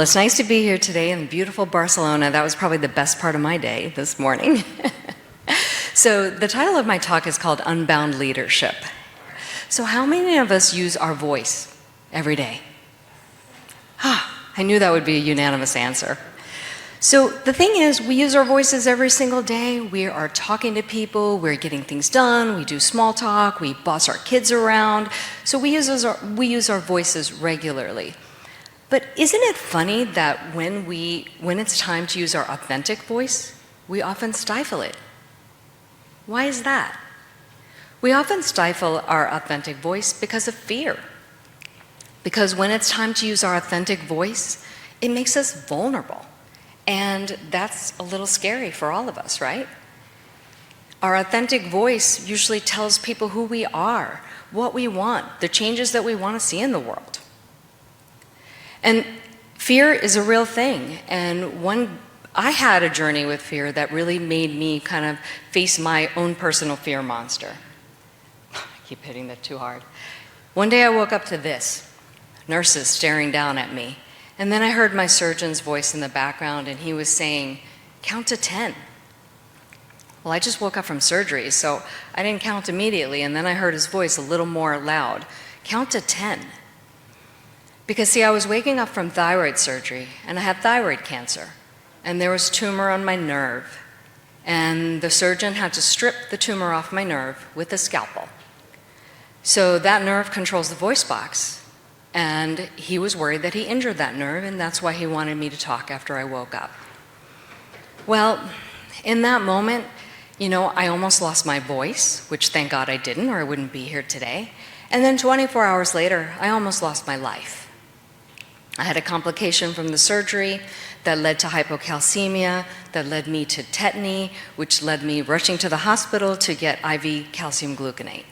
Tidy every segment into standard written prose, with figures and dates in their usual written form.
Well, it's nice to be here today in beautiful Barcelona. That was probably the best part of my day this morning. So the title of my talk is called Unbound Leadership. So how many of us use our voice every day? I knew that would be a unanimous answer. So the thing is, we use our voices every single day. We are talking to people, we're getting things done, we do small talk, we boss our kids around. So we use our voices regularly. But isn't it funny that when it's time to use our authentic voice, we often stifle it? Why is that? We often stifle our authentic voice because of fear. Because when it's time to use our authentic voice, it makes us vulnerable. And that's a little scary for all of us, right? Our authentic voice usually tells people who we are, what we want, the changes that we want to see in the world. And fear is a real thing. And I had a journey with fear that really made me kind of face my own personal fear monster. I keep hitting that too hard. One day I woke up to this, nurses staring down at me. And then I heard my surgeon's voice in the background, and he was saying, "Count to 10. Well, I just woke up from surgery, so I didn't count immediately, and then I heard his voice a little more loud. "Count to 10. Because see, I was waking up from thyroid surgery, and I had thyroid cancer, and there was tumor on my nerve, and the surgeon had to strip the tumor off my nerve with a scalpel. So that nerve controls the voice box, and he was worried that he injured that nerve, and that's why he wanted me to talk after I woke up. Well, in that moment, I almost lost my voice, which thank God I didn't, or I wouldn't be here today. And then 24 hours later, I almost lost my life. I had a complication from the surgery that led to hypocalcemia, that led me to tetany, which led me rushing to the hospital to get IV calcium gluconate.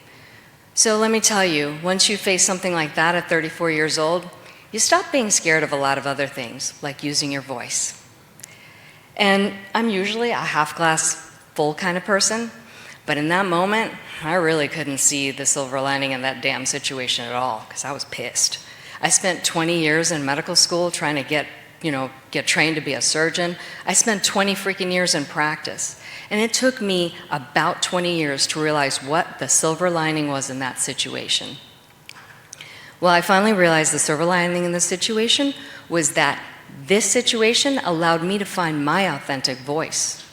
So let me tell you, once you face something like that at 34 years old, you stop being scared of a lot of other things, like using your voice. And I'm usually a half-glass full kind of person, but in that moment, I really couldn't see the silver lining in that damn situation at all, because I was pissed. I spent 20 years in medical school trying to get trained to be a surgeon. I spent 20 freaking years in practice. And it took me about 20 years to realize what the silver lining was in that situation. Well, I finally realized the silver lining in this situation was that this situation allowed me to find my authentic voice.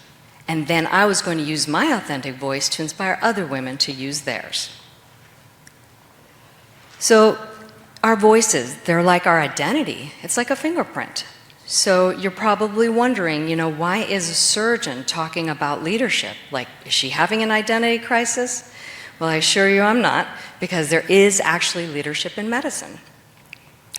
And then I was going to use my authentic voice to inspire other women to use theirs. So our voices, they're like our identity. It's like a fingerprint. So you're probably wondering, why is a surgeon talking about leadership? Like, is she having an identity crisis? Well, I assure you I'm not, because there is actually leadership in medicine.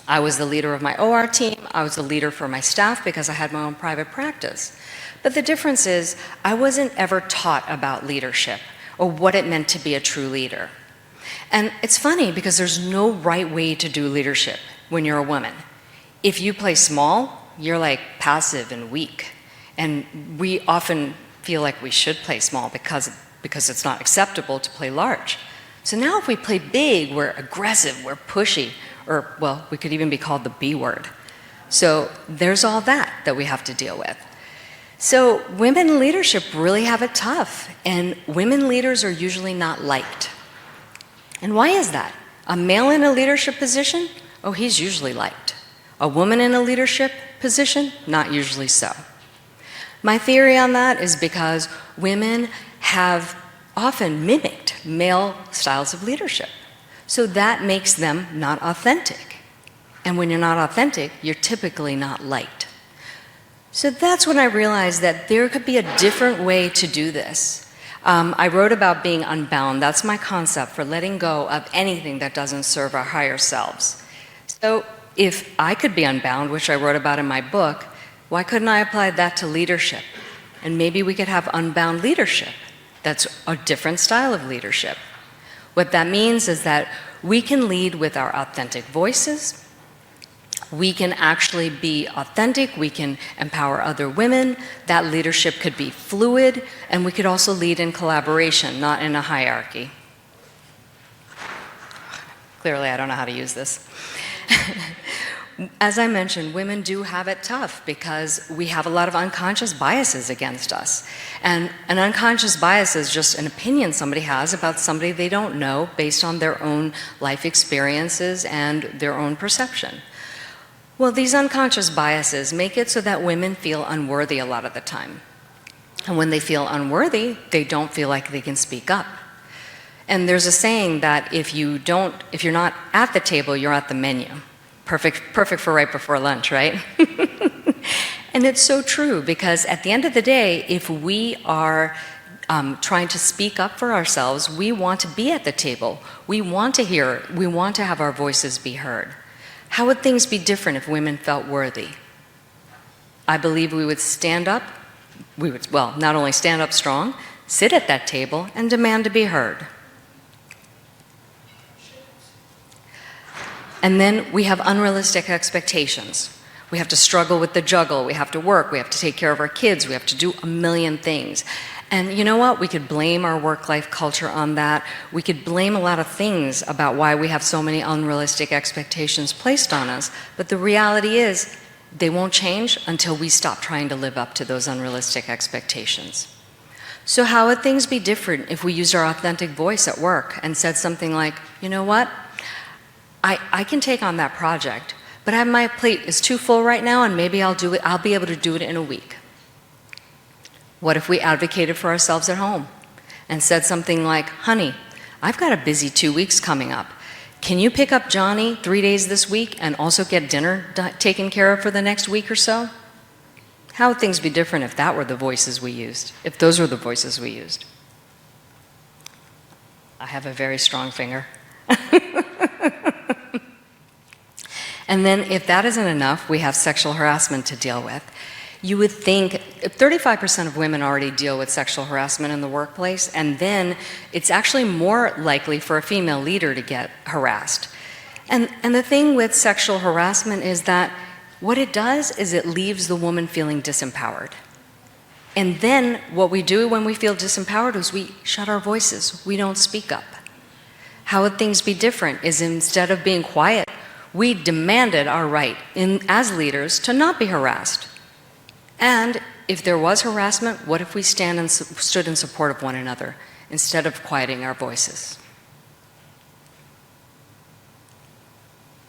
I was the leader of my OR team. I was the leader for my staff because I had my own private practice. But the difference is, I wasn't ever taught about leadership or what it meant to be a true leader. And it's funny because there's no right way to do leadership when you're a woman. If you play small, you're like passive and weak. And we often feel like we should play small because it's not acceptable to play large. So now if we play big, we're aggressive, we're pushy, or well, we could even be called the B word. So there's all that we have to deal with. So women in leadership really have it tough, and women leaders are usually not liked. And why is that? A male in a leadership position? Oh, he's usually liked. A woman in a leadership position? Not usually so. My theory on that is because women have often mimicked male styles of leadership. So that makes them not authentic. And when you're not authentic, you're typically not liked. So that's when I realized that there could be a different way to do this. I wrote about being unbound. That's my concept for letting go of anything that doesn't serve our higher selves. So if I could be unbound, which I wrote about in my book, why couldn't I apply that to leadership? And maybe we could have unbound leadership. That's a different style of leadership. What that means is that we can lead with our authentic voices. We can actually be authentic. We can empower other women. That leadership could be fluid, and we could also lead in collaboration, not in a hierarchy. Clearly, I don't know how to use this. As I mentioned, women do have it tough because we have a lot of unconscious biases against us. And an unconscious bias is just an opinion somebody has about somebody they don't know based on their own life experiences and their own perception. Well, these unconscious biases make it so that women feel unworthy a lot of the time. And when they feel unworthy, they don't feel like they can speak up. And there's a saying that if you're not at the table, you're at the menu. Perfect for right before lunch, right? And it's so true, because at the end of the day, if we are trying to speak up for ourselves, we want to be at the table. We want to have our voices be heard. How would things be different if women felt worthy? I believe we would stand up. We would, well, not only stand up strong, sit at that table and demand to be heard. And then we have unrealistic expectations. We have to struggle with the juggle. We have to work. We have to take care of our kids. We have to do a million things. And you know what? We could blame our work-life culture on that. We could blame a lot of things about why we have so many unrealistic expectations placed on us. But the reality is, they won't change until we stop trying to live up to those unrealistic expectations. So how would things be different if we used our authentic voice at work and said something like, you know what? I can take on that project, but my plate is too full right now, and maybe I'll be able to do it in a week. What if we advocated for ourselves at home and said something like, honey, I've got a busy 2 weeks coming up. Can you pick up Johnny 3 days this week and also get dinner taken care of for the next week or so? How would things be different if that were the voices we used, if those were the voices we used? I have a very strong finger. And then if that isn't enough, we have sexual harassment to deal with. You would think 35% of women already deal with sexual harassment in the workplace, and then it's actually more likely for a female leader to get harassed. And the thing with sexual harassment is that what it does is it leaves the woman feeling disempowered. And then what we do when we feel disempowered is we shut our voices. We don't speak up. How would things be different is instead of being quiet, we demanded our right as leaders to not be harassed. And if there was harassment, what if we stood in support of one another instead of quieting our voices?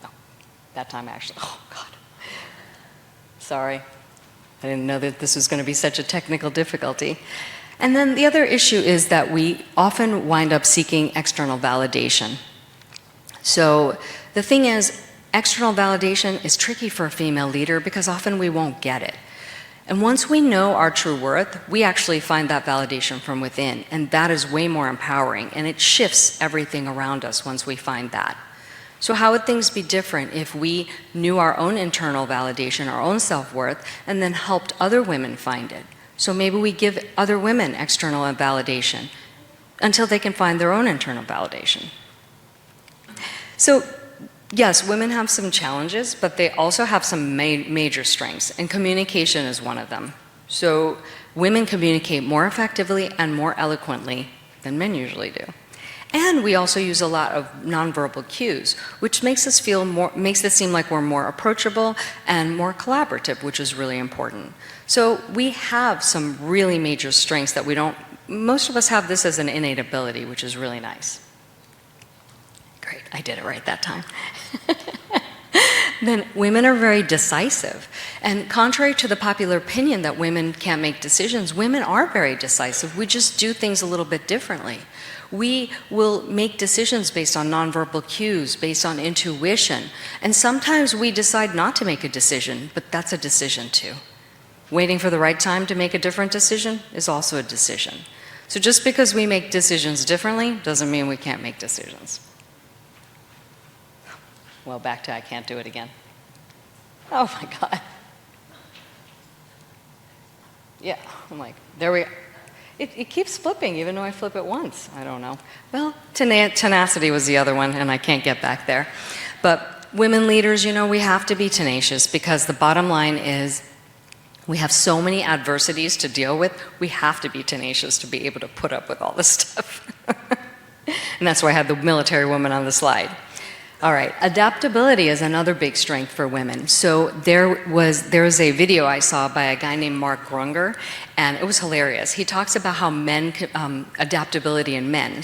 Oh, that time actually, oh God. Sorry, I didn't know that this was going to be such a technical difficulty. And then the other issue is that we often wind up seeking external validation. So the thing is, external validation is tricky for a female leader because often we won't get it. And once we know our true worth, we actually find that validation from within, and that is way more empowering, and it shifts everything around us once we find that. So how would things be different if we knew our own internal validation, our own self-worth, and then helped other women find it? So maybe we give other women external validation until they can find their own internal validation. So yes, women have some challenges, but they also have some major strengths, and communication is one of them. So women communicate more effectively and more eloquently than men usually do. And we also use a lot of nonverbal cues, which makes it seem like we're more approachable and more collaborative, which is really important. So we have some really major strengths that most of us have this as an innate ability, which is really nice. Great, I did it right that time. Then women are very decisive. And contrary to the popular opinion that women can't make decisions, women are very decisive. We just do things a little bit differently. We will make decisions based on nonverbal cues, based on intuition. And sometimes we decide not to make a decision, but that's a decision too. Waiting for the right time to make a different decision is also a decision. So just because we make decisions differently doesn't mean we can't make decisions. Well, back to I can't do it again. Oh my God. Yeah, I'm like, there we go. It keeps flipping even though I flip it once. I don't know. Well, tenacity was the other one, and I can't get back there. But women leaders, we have to be tenacious because the bottom line is we have so many adversities to deal with. We have to be tenacious to be able to put up with all this stuff. And that's why I had the military woman on the slide. All right, adaptability is another big strength for women. So there was a video I saw by a guy named Mark Grunger, and it was hilarious. He talks about how adaptability in men,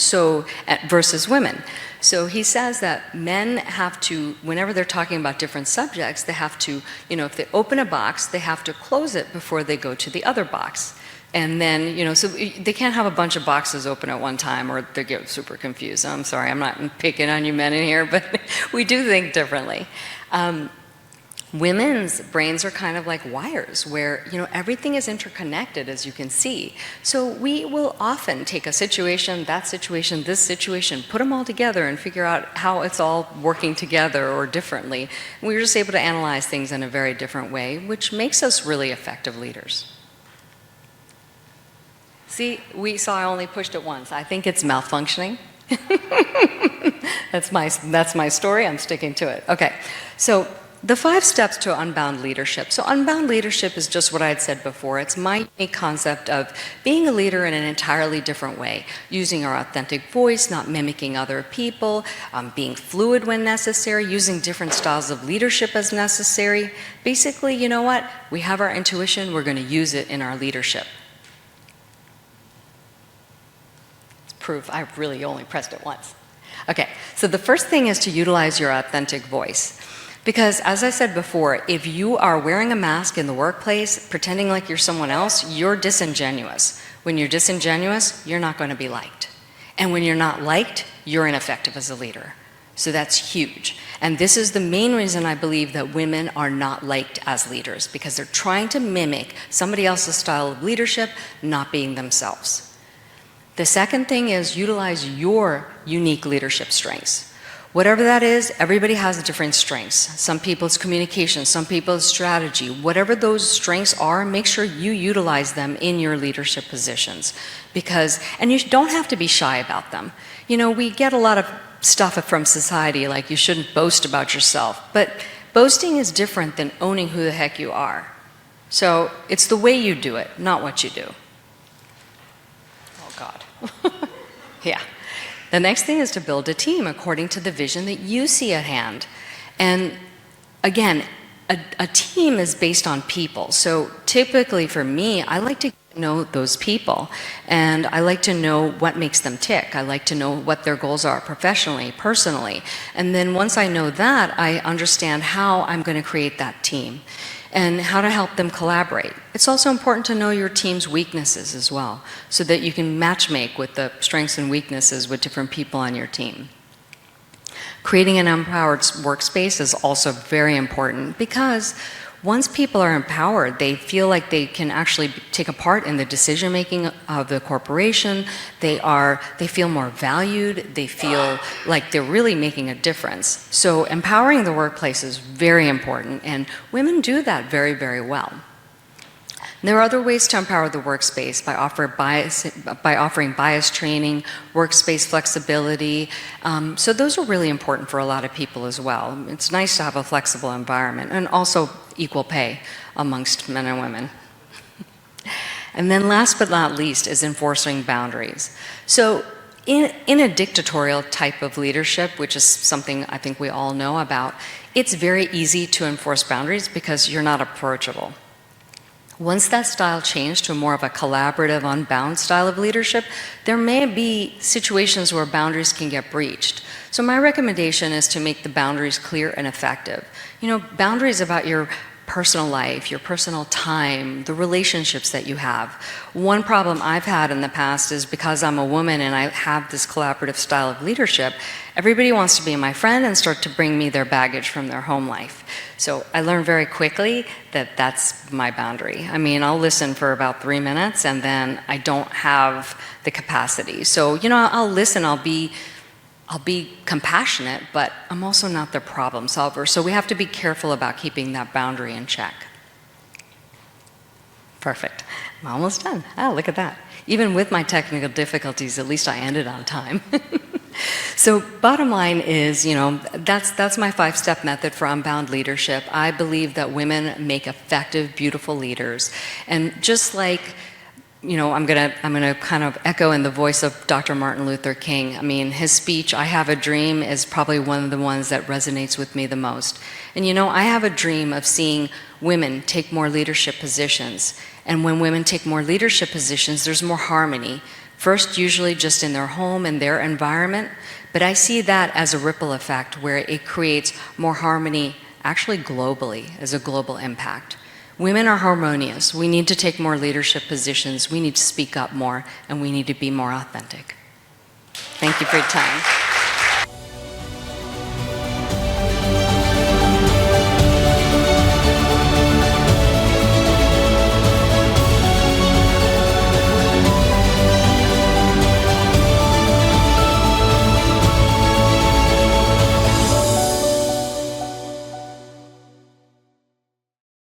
versus women. So he says that men have to, whenever they're talking about different subjects, they have to, if they open a box, they have to close it before they go to the other box. And then, so they can't have a bunch of boxes open at one time or they get super confused. I'm sorry, I'm not picking on you men in here, but we do think differently. Women's brains are kind of like wires where, everything is interconnected, as you can see. So we will often take a situation, that situation, this situation, put them all together and figure out how it's all working together or differently. We're just able to analyze things in a very different way, which makes us really effective leaders. See, we saw I only pushed it once. I think it's malfunctioning. That's my story. I'm sticking to it. Okay, so the 5 steps to Unbound Leadership. So Unbound Leadership is just what I had said before. It's my unique concept of being a leader in an entirely different way, using our authentic voice, not mimicking other people, being fluid when necessary, using different styles of leadership as necessary. Basically, you know what? We have our intuition. We're going to use it in our leadership. Proof I really only pressed it once. Okay, so the first thing is to utilize your authentic voice. Because as I said before, if you are wearing a mask in the workplace, pretending like you're someone else, you're disingenuous. When you're disingenuous, you're not going to be liked. And when you're not liked, you're ineffective as a leader. So that's huge. And this is the main reason I believe that women are not liked as leaders, because they're trying to mimic somebody else's style of leadership, not being themselves. The second thing is utilize your unique leadership strengths. Whatever that is, everybody has different strengths. Some people it's communication, some people it's strategy. Whatever those strengths are, make sure you utilize them in your leadership positions. And you don't have to be shy about them. We get a lot of stuff from society like you shouldn't boast about yourself, but boasting is different than owning who the heck you are. So it's the way you do it, not what you do. God. Yeah. The next thing is to build a team according to the vision that you see at hand. And again, a team is based on people. So typically for me, I like to know those people and I like to know what makes them tick. I like to know what their goals are professionally, personally. And then once I know that, I understand how I'm going to create that team and how to help them collaborate. It's also important to know your team's weaknesses as well, so that you can matchmake with the strengths and weaknesses with different people on your team. Creating an empowered workspace is also very important because once people are empowered, they feel like they can actually take a part in the decision-making of the corporation. They feel more valued. They feel like they're really making a difference. So empowering the workplace is very important, and women do that very, very well. There are other ways to empower the workspace by offering bias training, workspace flexibility. So those are really important for a lot of people as well. It's nice to have a flexible environment and also equal pay amongst men and women. And then last but not least is enforcing boundaries. So in a dictatorial type of leadership, which is something I think we all know about, it's very easy to enforce boundaries because you're not approachable. Once that style changed to more of a collaborative, unbound style of leadership, there may be situations where boundaries can get breached. So my recommendation is to make the boundaries clear and effective. Boundaries about your personal life, your personal time, the relationships that you have. One problem I've had in the past is because I'm a woman and I have this collaborative style of leadership, everybody wants to be my friend and start to bring me their baggage from their home life. So I learned very quickly that that's my boundary. I'll listen for about 3 minutes and then I don't have the capacity. So, I'll listen, I'll be compassionate, but I'm also not the problem solver. So we have to be careful about keeping that boundary in check. Perfect. I'm almost done. Look at that. Even with my technical difficulties, at least I ended on time. So bottom line is, that's my 5-step method for Unbound Leadership. I believe that women make effective, beautiful leaders. And just like I'm gonna kind of echo in the voice of Dr. Martin Luther King. I mean, his speech, "I have a dream," is probably one of the ones that resonates with me the most. And I have a dream of seeing women take more leadership positions. And when women take more leadership positions, there's more harmony. First, usually just in their home and their environment, but I see that as a ripple effect where it creates more harmony actually globally, as a global impact. Women are harmonious. We need to take more leadership positions. We need to speak up more, and we need to be more authentic. Thank you for your time.